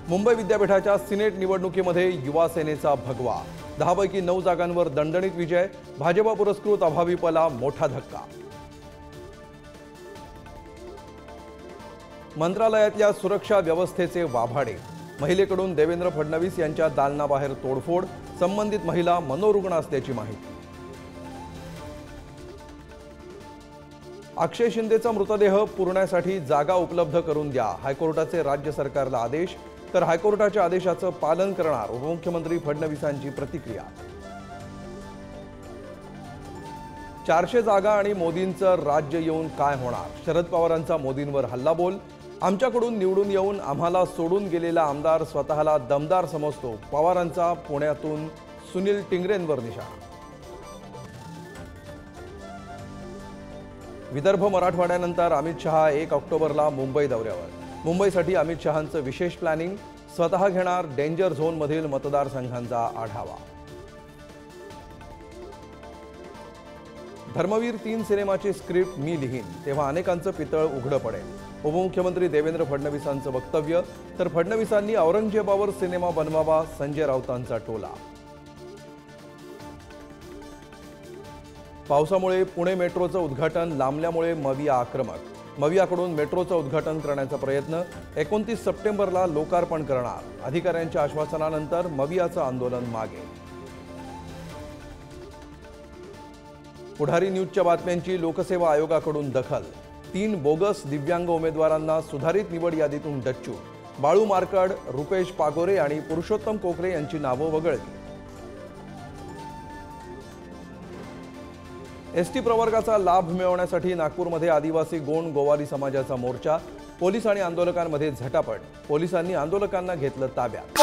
मुंबई विद्यापीठाच्या सिनेट निवडणुकीमध्ये युवा सेनेचा भगवा 10 पैकी 9 जागांवर दणदणीत विजय। भाजपा पुरस्कृत अभाविपला मोठा धक्का। मंत्रालयातल्या सुरक्षा व्यवस्थेचे वाभाडे। महिलेकडून देवेंद्र फडणवीस यांच्या दालनाबाहेर तोडफोड। संबंधित महिला मनोरुग्ण असल्याची माहिती। अक्षय शिंदेचा मृतदेह पुरण्यासाठी जागा उपलब्ध करून द्या। हायकोर्टाचे राज्य सरकारला आदेश। तर हायकोर्टाच्या आदेशाचं पालन करणार उपमुख्यमंत्री फडणवीसांची प्रतिक्रिया। 400 जागा आणि मोदींचं राज्य येऊन काय होणार? शरद पवारांचा मोदींवर हल्लाबोल। आमच्याकडून निवडून येऊन आम्हाला सोडून गेलेला आमदार स्वतःला दमदार समजतो। पवारांचा पुण्यातून सुनील टिंगरेंवर निशाणा। विदर्भ मराठवाड्यानंतर अमित शहा 1 ऑक्टोबरला मुंबई दौऱ्यावर। मुंबईसाठी अमित शहांचं विशेष प्लॅनिंग। स्वतः घेणार डेंजर झोनमधील मतदारसंघांचा आढावा। धर्मवीर 3 सिनेमाची स्क्रिप्ट मी लिहीन तेव्हा अनेकांचं पितळ उघडं पडेल। उपमुख्यमंत्री देवेंद्र फडणवीसांचं वक्तव्य। तर फडणवीसांनी औरंगजेबावर सिनेमा बनवावा संजय राऊतांचा टोला। पावसामुळे पुणे मेट्रोचं उद्घाटन लांबल्यामुळे मविया आक्रमक। मवियाकडून मेट्रोचं उद्घाटन करण्याचा प्रयत्न। 29 सप्टेंबरला लोकार्पण करणार। अधिकाऱ्यांच्या आश्वासनानंतर मवियाचं आंदोलन मागे। पुढारी न्यूजच्या बातम्यांची लोकसेवा आयोगाकडून दखल। 3 बोगस दिव्यांग उमेदवारांना सुधारित निवड यादीतून डच्चू। बाळू मार्कड, रुपेश पागोरे आणि पुरुषोत्तम कोकरे यांची नावं वगळली। एसटी प्रवर्गाचा लाभ मिळवण्यासाठी नागपूरमध्ये आदिवासी गोंड गोवारी समाजाचा मोर्चा। पोलीस आणि आंदोलकांमध्ये झटापट। पोलिसांनी आंदोलकांना घेतलं ताब्यात।